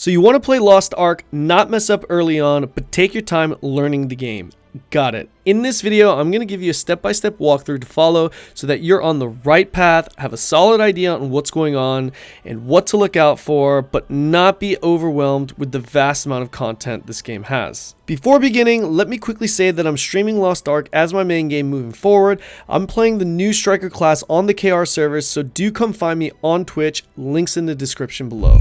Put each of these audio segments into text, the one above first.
So you want to play Lost Ark, not mess up early on, but take your time learning the game. Got it. In this video, I'm going to give you a step-by-step walkthrough to follow so that you're on the right path, have a solid idea on what's going on and what to look out for, but not be overwhelmed with the vast amount of content this game has. Before beginning, let me quickly say that I'm streaming Lost Ark as my main game moving forward. I'm playing the new Striker class on the KR servers, so do come find me on Twitch, links in the description below.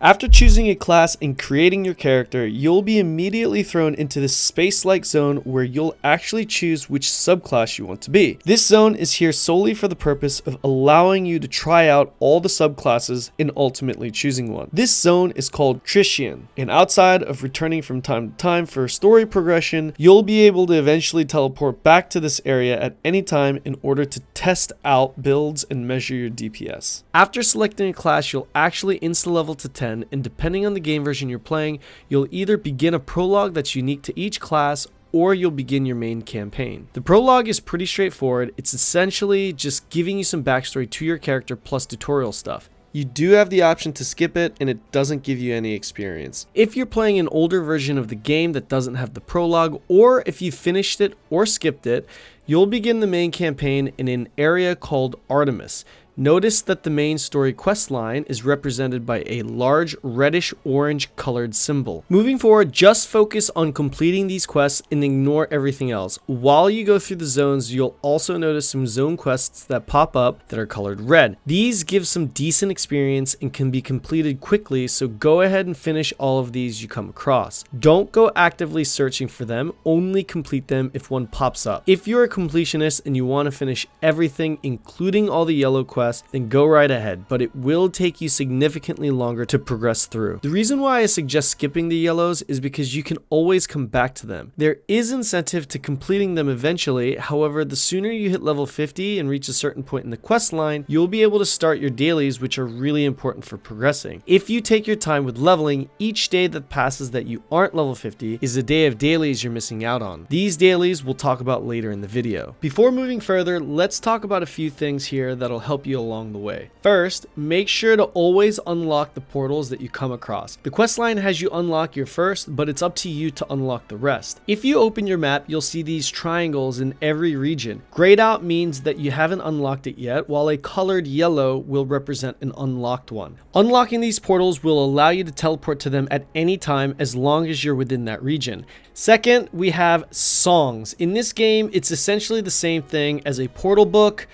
After choosing a class and creating your character, you'll be immediately thrown into this space-like zone where you'll actually choose which subclass you want to be. This zone is here solely for the purpose of allowing you to try out all the subclasses and ultimately choosing one. This zone is called Tritian, and outside of returning from time to time for story progression, you'll be able to eventually teleport back to this area at any time in order to test out builds and measure your DPS. After selecting a class, you'll actually insta-level to 10, and depending on the game version you're playing, you'll either begin a prologue that's unique to each class or you'll begin your main campaign. The prologue is pretty straightforward. It's essentially just giving you some backstory to your character plus tutorial stuff. You do have the option to skip it and it doesn't give you any experience. If you're playing an older version of the game that doesn't have the prologue, or if you finished it or skipped it, you'll begin the main campaign in an area called Artemis. Notice that the main story quest line is represented by a large reddish-orange colored symbol. Moving forward, just focus on completing these quests and ignore everything else. While you go through the zones, you'll also notice some zone quests that pop up that are colored red. These give some decent experience and can be completed quickly, so go ahead and finish all of these you come across. Don't go actively searching for them, only complete them if one pops up. If you're a completionist and you want to finish everything, including all the yellow quests, then go right ahead, but it will take you significantly longer to progress through. The reason why I suggest skipping the yellows is because you can always come back to them. There is incentive to completing them eventually, however, the sooner you hit level 50 and reach a certain point in the quest line, you'll be able to start your dailies, which are really important for progressing. If you take your time with leveling, each day that passes that you aren't level 50 is a day of dailies you're missing out on. These dailies we'll talk about later in the video. Before moving further, let's talk about a few things here that'll help you along the way. First, make sure to always unlock the portals that you come across. The quest line has you unlock your first, but it's up to you to unlock the rest. If you open your map, you'll see these triangles in every region. Grayed out means that you haven't unlocked it yet, while a colored yellow will represent an unlocked one. Unlocking these portals will allow you to teleport to them at any time as long as you're within that region. Second, we have songs. In this game, it's essentially the same thing as a portal book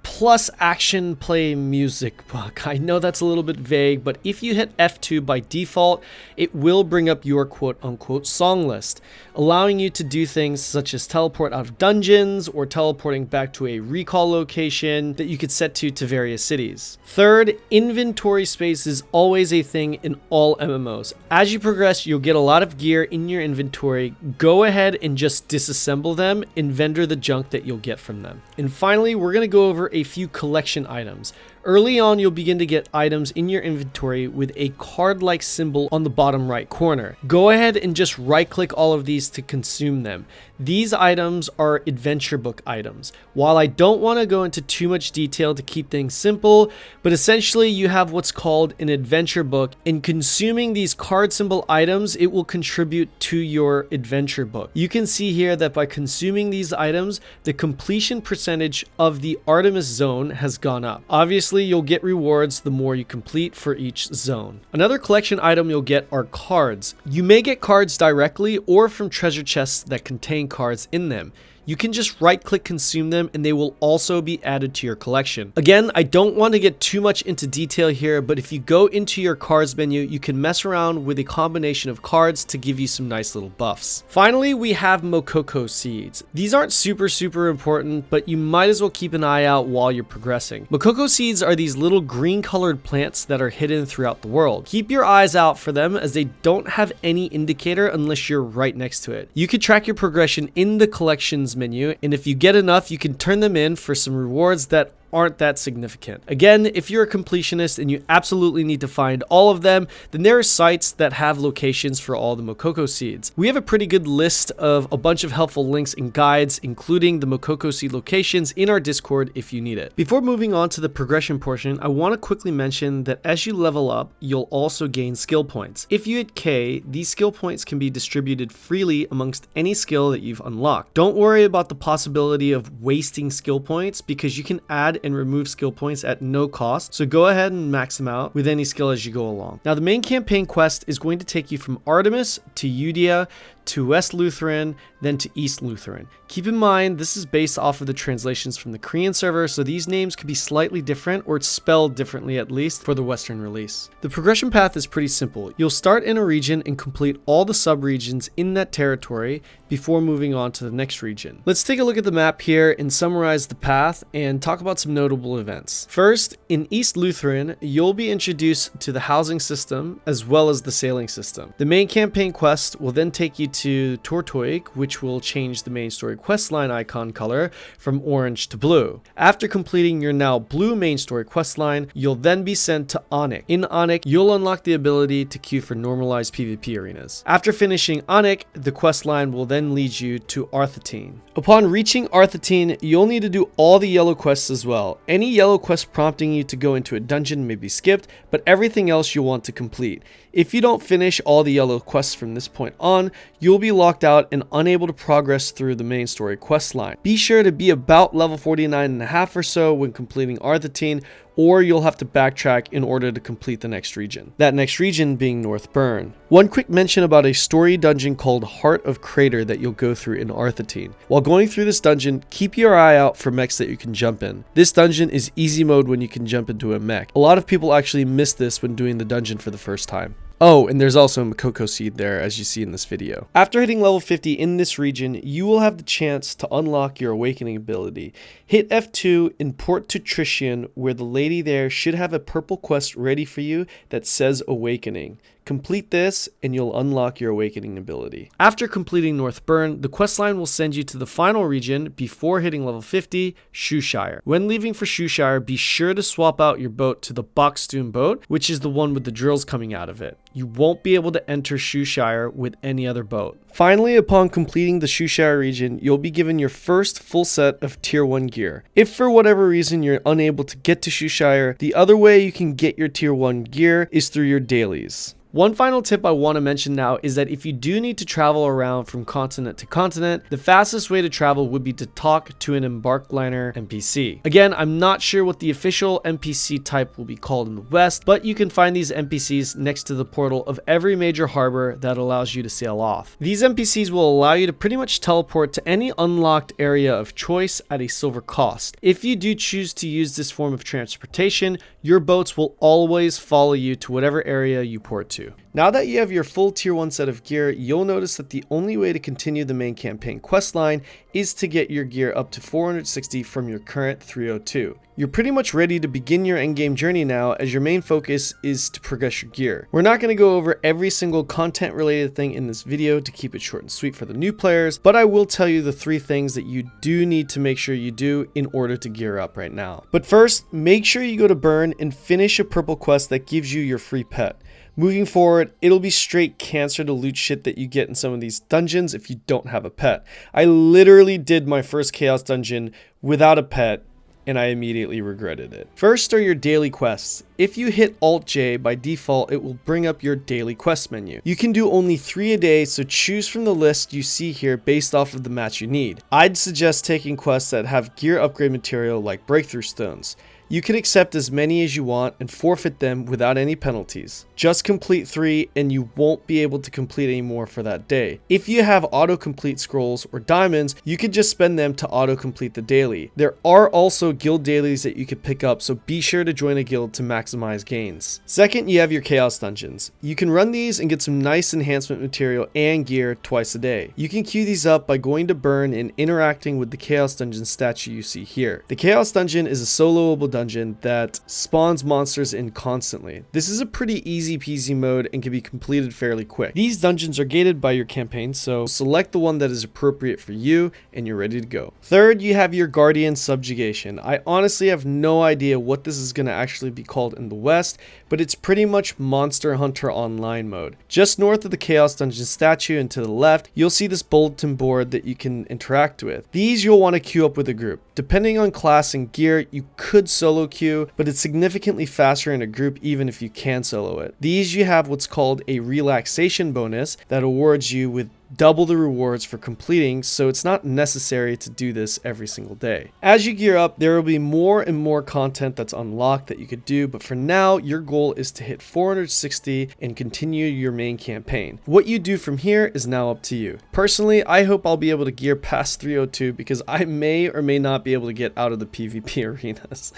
plus action play music book. I know that's a little bit vague, but if you hit F2 by default, it will bring up your quote-unquote song list, allowing you to do things such as teleport out of dungeons or teleporting back to a recall location that you could set to various cities. Third, inventory space is always a thing in all MMOs. As you progress, you'll get a lot of gear in your inventory. Go ahead and just disassemble them and vendor the junk that you'll get from them. And finally, we're going to go over a few collection items. Early on, you'll begin to get items in your inventory with a card-like symbol on the bottom right corner. Go ahead and just right-click all of these to consume them. These items are adventure book items. While I don't want to go into too much detail to keep things simple, but essentially you have what's called an adventure book. In consuming these card symbol items, it will contribute to your adventure book. You can see here that by consuming these items, the completion percentage of the Artemis zone has gone up. Obviously, you'll get rewards the more you complete for each zone. Another collection item you'll get are cards. You may get cards directly or from treasure chests that contain cards in them. You can just right-click consume them and they will also be added to your collection. Again, I don't want to get too much into detail here, but if you go into your cards menu, you can mess around with a combination of cards to give you some nice little buffs. Finally, we have Mokoko seeds. These aren't super important, but you might as well keep an eye out while you're progressing. Mokoko seeds are these little green colored plants that are hidden throughout the world. Keep your eyes out for them as they don't have any indicator unless you're right next to it. You can track your progression in the collections menu, and if you get enough, you can turn them in for some rewards that aren't that significant. Again, if you're a completionist and you absolutely need to find all of them, then there are sites that have locations for all the Mokoko seeds. We have a pretty good list of a bunch of helpful links and guides, including the Mokoko seed locations in our Discord if you need it. Before moving on to the progression portion, I want to quickly mention that as you level up, you'll also gain skill points. If you hit K, these skill points can be distributed freely amongst any skill that you've unlocked. Don't worry about the possibility of wasting skill points because you can add and remove skill points at no cost, so go ahead and max them out with any skill as you go along. Now the main campaign quest is going to take you from Artemis to Eudia to West Lutheran, then to East Lutheran. Keep in mind, this is based off of the translations from the Korean server, so these names could be slightly different or spelled differently at least for the Western release. The progression path is pretty simple. You'll start in a region and complete all the sub-regions in that territory before moving on to the next region. Let's take a look at the map here and summarize the path and talk about some notable events. First, in East Lutheran, you'll be introduced to the housing system as well as the sailing system. The main campaign quest will then take you to Tortoig, which will change the main story questline icon color from orange to blue. After completing your now blue main story questline, you'll then be sent to Onyx. In Onyx, you'll unlock the ability to queue for normalized PvP arenas. After finishing Onyx, the questline will then lead you to Arthetine. Upon reaching Arthetine, you'll need to do all the yellow quests as well. Any yellow quest prompting you to go into a dungeon may be skipped, but everything else you'll want to complete. If you don't finish all the yellow quests from this point on, you'll be locked out and unable to progress through the main story quest line. Be sure to be about level 49.5 or so when completing Arthetine, or you'll have to backtrack in order to complete the next region. That next region being North Burn. One quick mention about a story dungeon called Heart of Crater that you'll go through in Arthetine. While going through this dungeon, keep your eye out for mechs that you can jump in. This dungeon is easy mode when you can jump into a mech. A lot of people actually miss this when doing the dungeon for the first time. Oh, and there's also a Mokoko seed there, as you see in this video. After hitting level 50 in this region, you will have the chance to unlock your awakening ability. Hit F2 in Port to Tritian, where the lady there should have a purple quest ready for you that says Awakening. Complete this and you'll unlock your awakening ability. After completing North Burn, the questline will send you to the final region before hitting level 50, Shoeshire. When leaving for Shoeshire, be sure to swap out your boat to the Boxtoon boat, which is the one with the drills coming out of it. You won't be able to enter Shoeshire with any other boat. Finally, upon completing the Shoeshire region, you'll be given your first full set of tier 1 gear. If for whatever reason you're unable to get to Shoeshire, the other way you can get your tier 1 gear is through your dailies. One final tip I want to mention now is that if you do need to travel around from continent to continent, the fastest way to travel would be to talk to an embark liner NPC. Again, I'm not sure what the official NPC type will be called in the West, but you can find these NPCs next to the portal of every major harbor that allows you to sail off. These NPCs will allow you to pretty much teleport to any unlocked area of choice at a silver cost. If you do choose to use this form of transportation, your boats will always follow you to whatever area you port to. Now that you have your full tier 1 set of gear, you'll notice that the only way to continue the main campaign questline is to get your gear up to 460 from your current 302. You're pretty much ready to begin your endgame journey now, as your main focus is to progress your gear. We're not going to go over every single content related thing in this video to keep it short and sweet for the new players, but I will tell you the 3 things that you do need to make sure you do in order to gear up right now. But first, make sure you go to Burn and finish a purple quest that gives you your free pet. Moving forward, it'll be straight cancer to loot shit that you get in some of these dungeons if you don't have a pet. I literally did my first Chaos dungeon without a pet, and I immediately regretted it. First are your daily quests. If you hit Alt-J, by default, it will bring up your daily quest menu. You can do only 3 a day, so choose from the list you see here based off of the match you need. I'd suggest taking quests that have gear upgrade material like breakthrough stones. You can accept as many as you want and forfeit them without any penalties. Just complete 3 and you won't be able to complete any more for that day. If you have autocomplete scrolls or diamonds, you could just spend them to autocomplete the daily. There are also guild dailies that you could pick up, so be sure to join a guild to maximize gains. Second, you have your chaos dungeons. You can run these and get some nice enhancement material and gear twice a day. You can queue these up by going to Burn and interacting with the chaos dungeon statue you see here. The chaos dungeon is a soloable dungeon dungeon that spawns monsters in constantly. This is a pretty easy peasy mode and can be completed fairly quick. These dungeons are gated by your campaign, so select the one that is appropriate for you and you're ready to go. Third, you have your Guardian Subjugation. I honestly have no idea what this is going to actually be called in the West, but it's pretty much Monster Hunter Online mode. Just north of the Chaos Dungeon statue and to the left, you'll see this bulletin board that you can interact with. These you'll want to queue up with a group. Depending on class and gear, you could solo queue, but it's significantly faster in a group even if you can solo it. These you have what's called a relaxation bonus that awards you with double the rewards for completing, so it's not necessary to do this every single day. As you gear up, there will be more and more content that's unlocked that you could do, but for now, your goal is to hit 460 and continue your main campaign. What you do from here is now up to you. Personally, I hope I'll be able to gear past 302 because I may or may not be able to get out of the PvP arenas.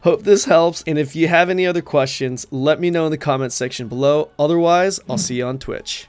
Hope this helps, and if you have any other questions, let me know in the comment section below. Otherwise, I'll see you on Twitch.